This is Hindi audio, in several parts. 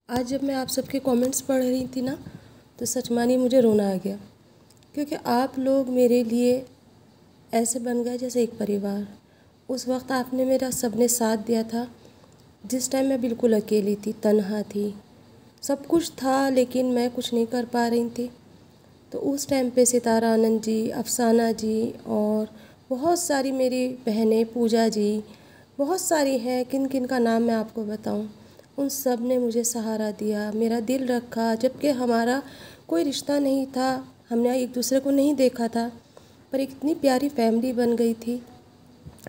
आज जब मैं आप सबके कमेंट्स पढ़ रही थी ना, तो सच मानिए मुझे रोना आ गया, क्योंकि आप लोग मेरे लिए ऐसे बन गए जैसे एक परिवार। उस वक्त आपने मेरा सबने साथ दिया था, जिस टाइम मैं बिल्कुल अकेली थी, तन्हा थी। सब कुछ था लेकिन मैं कुछ नहीं कर पा रही थी। तो उस टाइम पे सितारा आनंद जी, अफसाना जी और बहुत सारी मेरी बहनें, पूजा जी, बहुत सारी हैं, किन किन का नाम मैं आपको बताऊं। उन सब ने मुझे सहारा दिया, मेरा दिल रखा, जबकि हमारा कोई रिश्ता नहीं था, हमने एक दूसरे को नहीं देखा था, पर एक इतनी प्यारी फैमिली बन गई थी।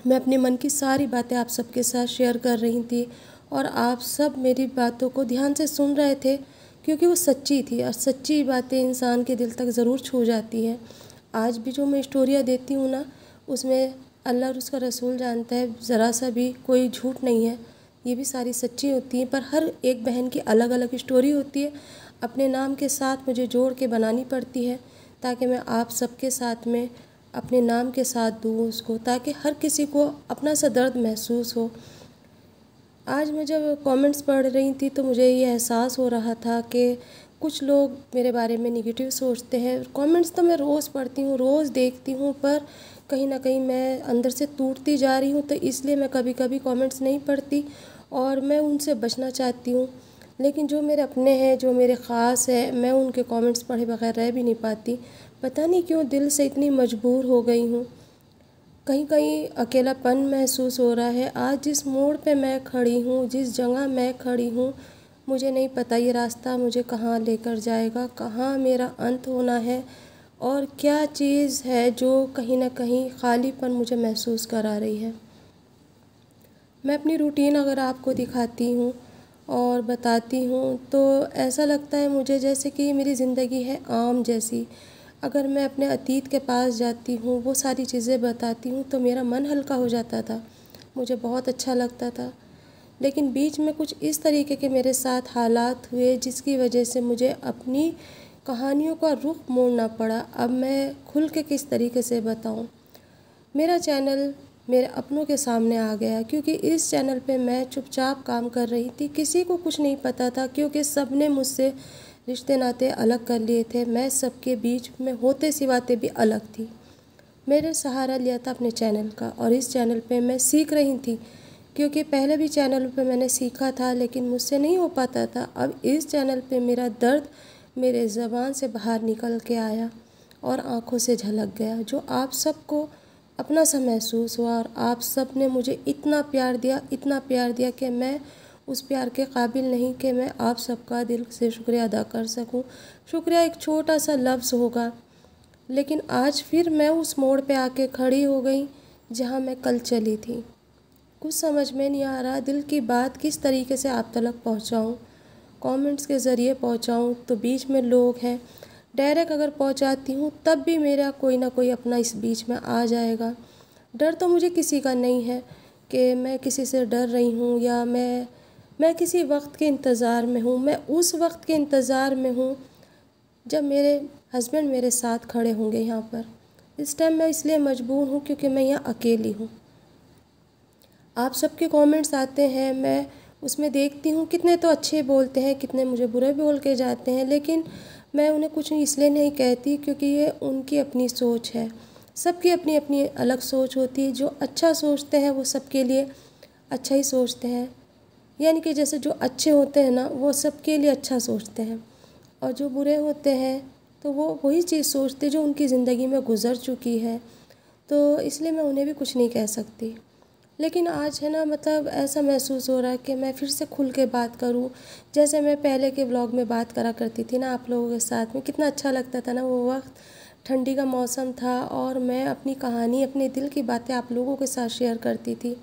मैं अपने मन की सारी बातें आप सबके साथ शेयर कर रही थी और आप सब मेरी बातों को ध्यान से सुन रहे थे, क्योंकि वो सच्ची थी और सच्ची बातें इंसान के दिल तक ज़रूर छू जाती हैं। आज भी जो मैं स्टोरियाँ देती हूँ ना, उसमें अल्लाह और उसका रसूल जानता है, ज़रा सा भी कोई झूठ नहीं है। ये भी सारी सच्ची होती हैं, पर हर एक बहन की अलग अलग स्टोरी होती है। अपने नाम के साथ मुझे जोड़ के बनानी पड़ती है, ताकि मैं आप सबके साथ में अपने नाम के साथ दूँ उसको, ताकि हर किसी को अपना सा दर्द महसूस हो। आज मैं जब कमेंट्स पढ़ रही थी तो मुझे ये एहसास हो रहा था कि कुछ लोग मेरे बारे में नेगेटिव सोचते हैं। कमेंट्स तो मैं रोज़ पढ़ती हूँ, रोज़ देखती हूँ, पर कहीं ना कहीं मैं अंदर से टूटती जा रही हूँ, तो इसलिए मैं कभी कभी कमेंट्स नहीं पढ़ती और मैं उनसे बचना चाहती हूँ। लेकिन जो मेरे अपने हैं, जो मेरे ख़ास है, मैं उनके कमेंट्स पढ़े बगैर रह भी नहीं पाती। पता नहीं क्यों दिल से इतनी मजबूर हो गई हूँ। कहीं कहीं अकेलापन महसूस हो रहा है। आज जिस मोड़ पे मैं खड़ी हूँ, जिस जगह मैं खड़ी हूँ, मुझे नहीं पता ये रास्ता मुझे कहाँ लेकर जाएगा, कहाँ मेरा अंत होना है, और क्या चीज़ है जो कहीं ना कहीं खालीपन मुझे महसूस करा रही है। मैं अपनी रूटीन अगर आपको दिखाती हूँ और बताती हूँ तो ऐसा लगता है मुझे जैसे कि मेरी ज़िंदगी है आम जैसी। अगर मैं अपने अतीत के पास जाती हूँ, वो सारी चीज़ें बताती हूँ, तो मेरा मन हल्का हो जाता था, मुझे बहुत अच्छा लगता था। लेकिन बीच में कुछ इस तरीके के मेरे साथ हालात हुए, जिसकी वजह से मुझे अपनी कहानियों का रुख मोड़ना पड़ा। अब मैं खुल के किस तरीके से बताऊँ। मेरा चैनल मेरे अपनों के सामने आ गया, क्योंकि इस चैनल पे मैं चुपचाप काम कर रही थी, किसी को कुछ नहीं पता था, क्योंकि सब ने मुझसे रिश्ते नाते अलग कर लिए थे। मैं सबके बीच में होते सिवाते भी अलग थी। मेरे सहारा लिया था अपने चैनल का, और इस चैनल पे मैं सीख रही थी, क्योंकि पहले भी चैनल पे मैंने सीखा था लेकिन मुझसे नहीं हो पाता था। अब इस चैनल पे मेरा दर्द मेरे ज़बान से बाहर निकल के आया और आँखों से झलक गया, जो आप सबको अपना सा महसूस हुआ। और आप सब ने मुझे इतना प्यार दिया, इतना प्यार दिया कि मैं उस प्यार के काबिल नहीं कि मैं आप सबका दिल से शुक्रिया अदा कर सकूं। शुक्रिया एक छोटा सा लफ्ज़ होगा, लेकिन आज फिर मैं उस मोड़ पे आके खड़ी हो गई जहां मैं कल चली थी। कुछ समझ में नहीं आ रहा दिल की बात किस तरीके से आप तक पहुंचाऊं। कमेंट्स के ज़रिए पहुंचाऊं तो बीच में लोग हैं, डायरेक्ट अगर पहुंचाती हूँ तब भी मेरा कोई ना कोई अपना इस बीच में आ जाएगा। डर तो मुझे किसी का नहीं है कि मैं किसी से डर रही हूँ, या मैं किसी वक्त के इंतज़ार में हूँ। मैं उस वक्त के इंतज़ार में हूँ जब मेरे हस्बैंड मेरे साथ खड़े होंगे यहाँ पर। इस टाइम मैं इसलिए मजबूर हूँ क्योंकि मैं यहाँ अकेली हूँ। आप सबके कमेंट्स आते हैं, मैं उसमें देखती हूँ, कितने तो अच्छे बोलते हैं, कितने मुझे बुरे बोल के जाते हैं, लेकिन मैं उन्हें कुछ इसलिए नहीं कहती क्योंकि ये उनकी अपनी सोच है। सबकी अपनी अपनी अलग सोच होती है। जो अच्छा सोचते हैं वो सबके लिए अच्छा ही सोचते हैं, यानी कि जैसे जो अच्छे होते हैं ना, वो सबके लिए अच्छा सोचते हैं, और जो बुरे होते हैं तो वो वही चीज़ सोचते हैं जो उनकी ज़िंदगी में गुज़र चुकी है। तो इसलिए मैं उन्हें भी कुछ नहीं कह सकती। लेकिन आज है ना, मतलब ऐसा महसूस हो रहा है कि मैं फिर से खुल के बात करूं, जैसे मैं पहले के व्लॉग में बात करा करती थी ना आप लोगों के साथ में। कितना अच्छा लगता था ना वो वक्त, ठंडी का मौसम था और मैं अपनी कहानी, अपने दिल की बातें आप लोगों के साथ शेयर करती थी।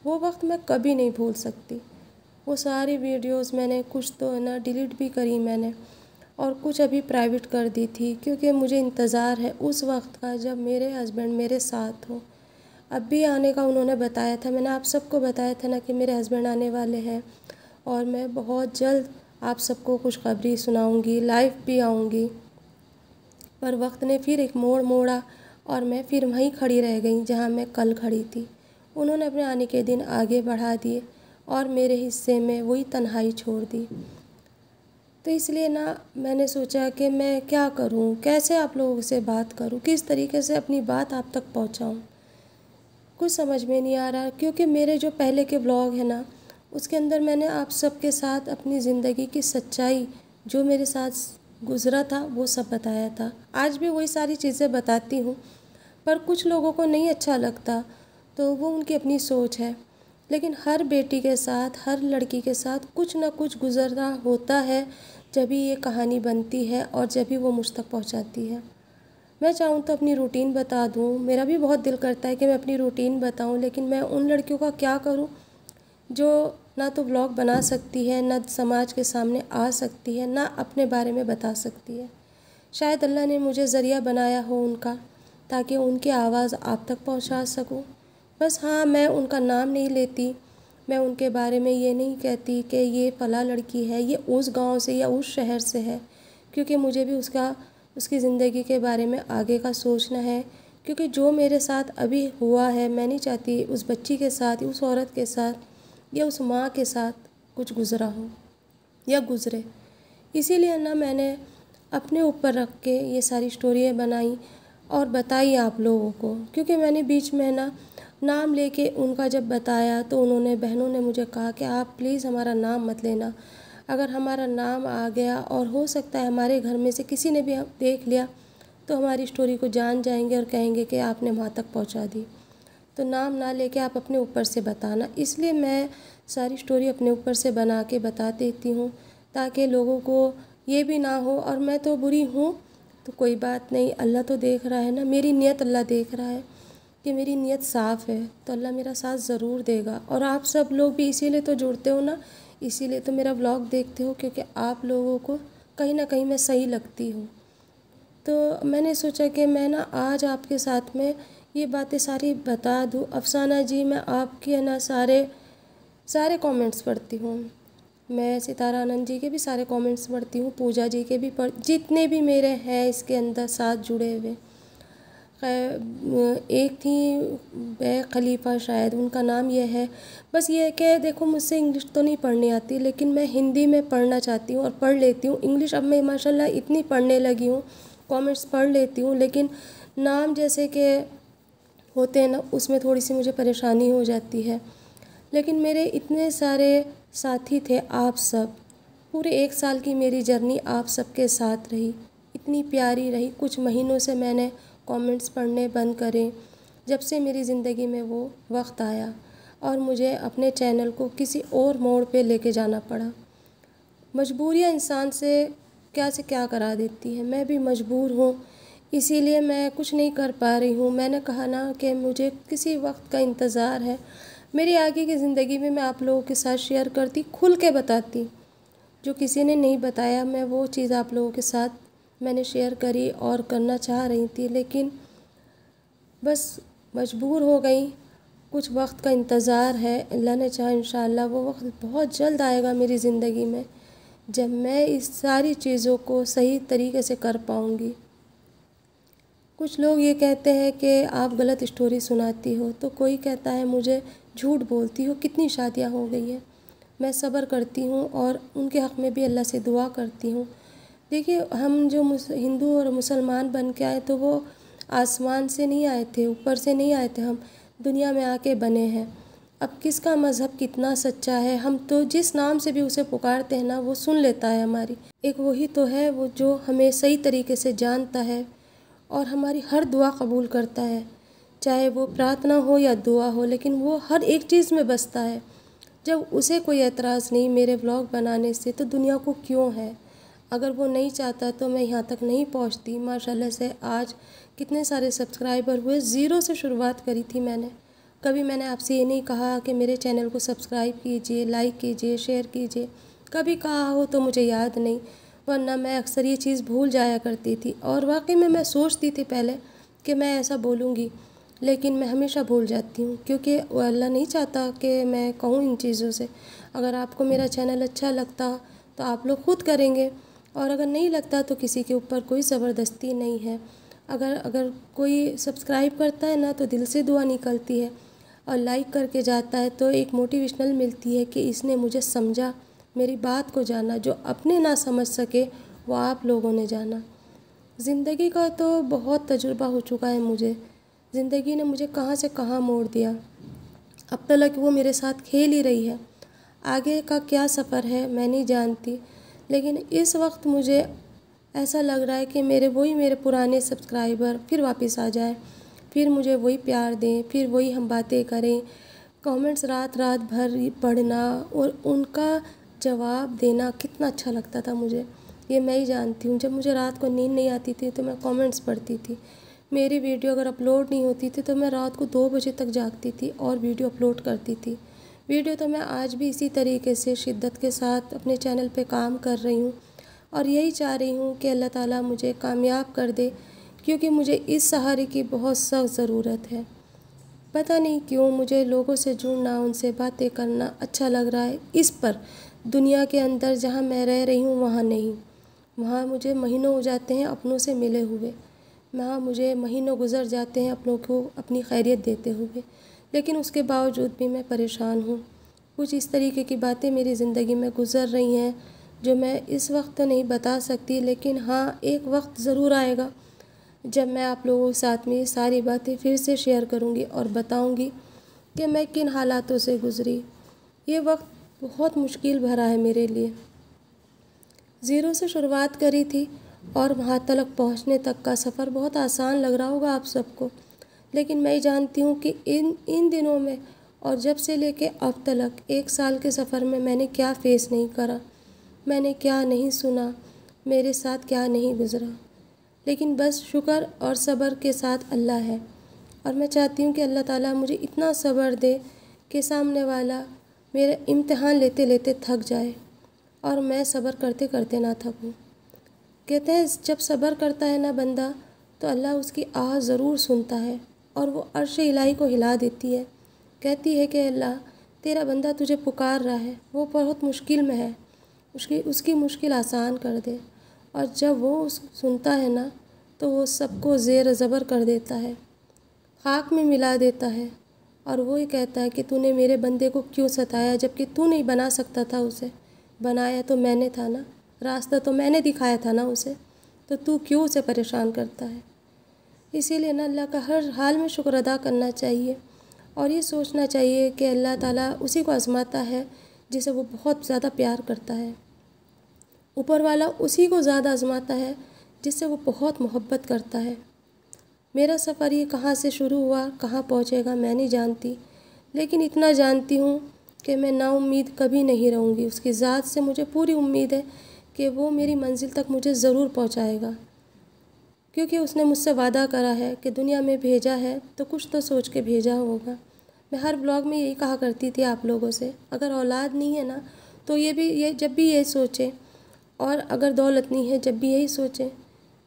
वो वक्त मैं कभी नहीं भूल सकती। वो सारी वीडियोस मैंने कुछ तो है ना डिलीट भी करी मैंने, और कुछ अभी प्राइवेट कर दी थी, क्योंकि मुझे इंतज़ार है उस वक्त का जब मेरे हस्बैंड मेरे साथ हो। अब भी आने का उन्होंने बताया था, मैंने आप सबको बताया था ना कि मेरे हस्बैंड आने वाले हैं, और मैं बहुत जल्द आप सबको खुशखबरी सुनाऊंगी, लाइव भी आऊँगी। पर वक्त ने फिर एक मोड़ मोड़ा और मैं फिर वहीं खड़ी रह गई जहाँ मैं कल खड़ी थी। उन्होंने अपने आने के दिन आगे बढ़ा दिए और मेरे हिस्से में वही तन्हाई छोड़ दी। तो इसलिए ना मैंने सोचा कि मैं क्या करूं, कैसे आप लोगों से बात करूं, किस तरीके से अपनी बात आप तक पहुंचाऊं, कुछ समझ में नहीं आ रहा। क्योंकि मेरे जो पहले के ब्लॉग हैं ना, उसके अंदर मैंने आप सबके साथ अपनी ज़िंदगी की सच्चाई, जो मेरे साथ गुज़रा था, वो सब बताया था। आज भी वही सारी चीज़ें बताती हूँ, पर कुछ लोगों को नहीं अच्छा लगता, तो वो उनकी अपनी सोच है। लेकिन हर बेटी के साथ, हर लड़की के साथ कुछ ना कुछ गुज़रना होता है, जब भी ये कहानी बनती है और जब भी वो मुझ तक पहुँचाती है। मैं चाहूँ तो अपनी रूटीन बता दूँ, मेरा भी बहुत दिल करता है कि मैं अपनी रूटीन बताऊँ, लेकिन मैं उन लड़कियों का क्या करूँ जो ना तो व्लॉग बना सकती है, ना समाज के सामने आ सकती है, ना अपने बारे में बता सकती है। शायद अल्लाह ने मुझे ज़रिया बनाया हो उनका, ताकि उनकी आवाज़ आप तक पहुंचा सकूं। बस हाँ, मैं उनका नाम नहीं लेती, मैं उनके बारे में ये नहीं कहती कि ये फ़ला लड़की है, ये उस गांव से या उस शहर से है, क्योंकि मुझे भी उसकी ज़िंदगी के बारे में आगे का सोचना है। क्योंकि जो मेरे साथ अभी हुआ है, मैं नहीं चाहती उस बच्ची के साथ, उस औरत के साथ या उस माँ के साथ कुछ गुज़रा हो या गुज़रे। इसीलिए ना मैंने अपने ऊपर रख के ये सारी स्टोरियाँ बनाई और बताई आप लोगों को। क्योंकि मैंने बीच में ना नाम लेके उनका जब बताया, तो उन्होंने, बहनों ने मुझे कहा कि आप प्लीज़ हमारा नाम मत लेना। अगर हमारा नाम आ गया और हो सकता है हमारे घर में से किसी ने भी देख लिया, तो हमारी स्टोरी को जान जाएंगे और कहेंगे कि आपने वहाँ तक पहुँचा दी। तो नाम ना लेके आप अपने ऊपर से बताना। इसलिए मैं सारी स्टोरी अपने ऊपर से बना के बता देती हूँ, ताकि लोगों को ये भी ना हो और मैं तो बुरी हूँ तो कोई बात नहीं, अल्लाह तो देख रहा है ना, मेरी नीयत अल्लाह देख रहा है कि मेरी नीयत साफ़ है, तो अल्लाह मेरा साथ ज़रूर देगा। और आप सब लोग भी इसीलिए तो जुड़ते हो ना, इसीलिए तो मेरा व्लॉग देखते हो, क्योंकि आप लोगों को कहीं ना कहीं मैं सही लगती हूँ। तो मैंने सोचा कि मैं ना आज आपके साथ में ये बातें सारी बता दूँ। अफसाना जी, मैं आपके है ना सारे कमेंट्स पढ़ती हूँ। मैं सितारा आनंद जी के भी सारे कमेंट्स पढ़ती हूँ, पूजा जी के भी जितने भी मेरे हैं इसके अंदर साथ जुड़े हुए। एक थी खलीफ़ा, शायद उनका नाम यह है। बस ये है कि देखो, मुझसे इंग्लिश तो नहीं पढ़नी आती, लेकिन मैं हिंदी में पढ़ना चाहती हूँ और पढ़ लेती हूँ। इंग्लिश अब मैं माशाल्लाह इतनी पढ़ने लगी हूँ, कमेंट्स पढ़ लेती हूँ, लेकिन नाम जैसे कि होते हैं ना, उसमें थोड़ी सी मुझे परेशानी हो जाती है। लेकिन मेरे इतने सारे साथी थे, आप सब, पूरे 1 साल की मेरी जर्नी आप सबके साथ रही, इतनी प्यारी रही। कुछ महीनों से मैंने कमेंट्स पढ़ने बंद करे, जब से मेरी ज़िंदगी में वो वक्त आया और मुझे अपने चैनल को किसी और मोड़ पे लेके जाना पड़ा। मजबूरियाँ इंसान से क्या करा देती हैं। मैं भी मजबूर हूँ, इसीलिए मैं कुछ नहीं कर पा रही हूँ। मैंने कहा ना कि मुझे किसी वक्त का इंतज़ार है। मेरी आगे की ज़िंदगी में मैं आप लोगों के साथ शेयर करती, खुल के बताती। जो किसी ने नहीं बताया, मैं वो चीज़ आप लोगों के साथ मैंने शेयर करी और करना चाह रही थी, लेकिन बस मजबूर हो गई। कुछ वक्त का इंतज़ार है, अल्लाह ने चाहा इंशाअल्लाह वो वक्त बहुत जल्द आएगा मेरी ज़िंदगी में, जब मैं इस सारी चीज़ों को सही तरीके से कर पाऊँगी। कुछ लोग ये कहते हैं कि आप गलत स्टोरी सुनाती हो, तो कोई कहता है मुझे झूठ बोलती हो। कितनी शादियाँ हो गई हैं, मैं सब्र करती हूँ और उनके हक़ में भी अल्लाह से दुआ करती हूँ। देखिए, हम जो हिंदू और मुसलमान बन के आए, तो वो आसमान से नहीं आए थे, ऊपर से नहीं आए थे, हम दुनिया में आके बने हैं। अब किसका मज़हब कितना सच्चा है, हम तो जिस नाम से भी उसे पुकारते हैं ना, वो सुन लेता है हमारी। एक वही तो है, वो जो हमें सही तरीके से जानता है और हमारी हर दुआ कबूल करता है, चाहे वो प्रार्थना हो या दुआ हो, लेकिन वो हर एक चीज़ में बसता है। जब उसे कोई एतराज़ नहीं मेरे व्लॉग बनाने से, तो दुनिया को क्यों है? अगर वो नहीं चाहता तो मैं यहाँ तक नहीं पहुँचती। माशाल्लाह से आज कितने सारे सब्सक्राइबर हुए। ज़ीरो से शुरुआत करी थी मैंने। कभी मैंने आपसे ये नहीं कहा कि मेरे चैनल को सब्सक्राइब कीजिए, लाइक कीजिए, शेयर कीजिए। कभी कहा हो तो मुझे याद नहीं, वरना मैं अक्सर ये चीज़ भूल जाया करती थी। और वाकई में मैं सोचती थी पहले कि मैं ऐसा बोलूँगी, लेकिन मैं हमेशा भूल जाती हूँ, क्योंकि अल्लाह नहीं चाहता कि मैं कहूँ इन चीज़ों से। अगर आपको मेरा चैनल अच्छा लगता तो आप लोग खुद करेंगे, और अगर नहीं लगता तो किसी के ऊपर कोई ज़बरदस्ती नहीं है। अगर कोई सब्सक्राइब करता है ना, तो दिल से दुआ निकलती है, और लाइक करके जाता है तो एक मोटिवेशनल मिलती है कि इसने मुझे समझा, मेरी बात को जाना, जो अपने ना समझ सके वो आप लोगों ने जाना। ज़िंदगी का तो बहुत तजुर्बा हो चुका है मुझे। ज़िंदगी ने मुझे कहाँ से कहाँ मोड़ दिया। अब तक वो मेरे साथ खेल ही रही है। आगे का क्या सफ़र है मैं नहीं जानती, लेकिन इस वक्त मुझे ऐसा लग रहा है कि मेरे पुराने सब्सक्राइबर फिर वापस आ जाए, फिर मुझे वही प्यार दें, फिर वही हम बातें करें। कमेंट्स रात रात भर पढ़ना और उनका जवाब देना कितना अच्छा लगता था मुझे, ये मैं ही जानती हूँ। जब मुझे रात को नींद नहीं आती थी तो मैं कमेंट्स पढ़ती थी। मेरी वीडियो अगर अपलोड नहीं होती थी तो मैं रात को 2 बजे तक जागती थी और वीडियो अपलोड करती थी। वीडियो तो मैं आज भी इसी तरीके से शिद्दत के साथ अपने चैनल पे काम कर रही हूँ और यही चाह रही हूँ कि अल्लाह ताला मुझे कामयाब कर दे, क्योंकि मुझे इस सहारे की बहुत सख्त ज़रूरत है। पता नहीं क्यों मुझे लोगों से जुड़ना, उनसे बातें करना अच्छा लग रहा है। इस पर दुनिया के अंदर जहाँ मैं रह रही हूँ वहाँ नहीं। वहाँ मुझे महीनों हो जाते हैं अपनों से मिले हुए, वहाँ मुझे महीनों गुजर जाते हैं अपनों को अपनी खैरियत देते हुए, लेकिन उसके बावजूद भी मैं परेशान हूँ। कुछ इस तरीके की बातें मेरी ज़िंदगी में गुज़र रही हैं जो मैं इस वक्त तो नहीं बता सकती, लेकिन हाँ एक वक्त ज़रूर आएगा जब मैं आप लोगों के साथ में ये सारी बातें फिर से शेयर करूँगी और बताऊँगी कि मैं किन हालातों से गुज़री। ये वक्त बहुत मुश्किल भरा है मेरे लिए। ज़ीरो से शुरुआत करी थी और वहाँ तक पहुँचने तक का सफ़र बहुत आसान लग रहा होगा आप सबको, लेकिन मैं जानती हूँ कि इन दिनों में और जब से लेके अब तक 1 साल के सफ़र में मैंने क्या फ़ेस नहीं करा, मैंने क्या नहीं सुना, मेरे साथ क्या नहीं गुज़रा। लेकिन बस शुक्र और सब्र के साथ अल्लाह है, और मैं चाहती हूँ कि अल्लाह ताला मुझे इतना सब्र दे कि सामने वाला मेरा इम्तिहान लेते लेते थक जाए और मैं सब्र करते करते ना थकूँ। कहते हैं जब सब्र करता है ना बंदा तो अल्लाह उसकी आह ज़रूर सुनता है और वो अर्श इलाही को हिला देती है। कहती है कि अल्लाह तेरा बंदा तुझे पुकार रहा है, वो बहुत मुश्किल में है, उसकी मुश्किल आसान कर दे। और जब वो सुनता है ना तो वो सबको ज़ेर ज़बर कर देता है, खाक में मिला देता है, और वो ही कहता है कि तूने मेरे बंदे को क्यों सताया, जबकि तू नहीं बना सकता था उसे। बनाया तो मैंने था ना, रास्ता तो मैंने दिखाया था ना उसे, तो तू क्यों उसे परेशान करता है। इसीलिए ना अल्लाह का हर हाल में शुक्र अदा करना चाहिए और ये सोचना चाहिए कि अल्लाह ताला उसी को आज़माता है जिसे वो बहुत ज़्यादा प्यार करता है। ऊपर वाला उसी को ज़्यादा आज़माता है जिससे वो बहुत मोहब्बत करता है। मेरा सफ़र ये कहाँ से शुरू हुआ, कहाँ पहुँचेगा मैं नहीं जानती, लेकिन इतना जानती हूँ कि मैं नाउम्मीद कभी नहीं रहूँगी। उसकी ज़ात से मुझे पूरी उम्मीद है कि वो मेरी मंजिल तक मुझे ज़रूर पहुँचाएगा, क्योंकि उसने मुझसे वादा करा है कि दुनिया में भेजा है तो कुछ तो सोच के भेजा होगा। मैं हर ब्लॉग में यही कहा करती थी आप लोगों से, अगर औलाद नहीं है ना तो जब भी ये सोचें, और अगर दौलत नहीं है जब भी यही सोचें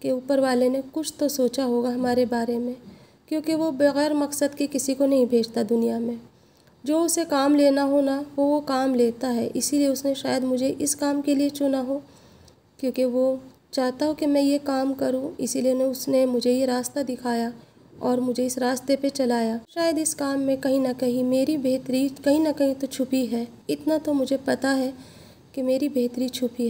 कि ऊपर वाले ने कुछ तो सोचा होगा हमारे बारे में, क्योंकि वो बग़ैर मकसद के किसी को नहीं भेजता दुनिया में। जो उसे काम लेना हो ना वो काम लेता है। इसीलिए उसने शायद मुझे इस काम के लिए चुना हो, क्योंकि वो चाहता हो कि मैं ये काम करूं, इसीलिए उसने मुझे ये रास्ता दिखाया और मुझे इस रास्ते पे चलाया। शायद इस काम में कहीं ना कहीं मेरी बेहतरी कहीं ना कहीं तो छुपी है। इतना तो मुझे पता है कि मेरी बेहतरी छुपी है।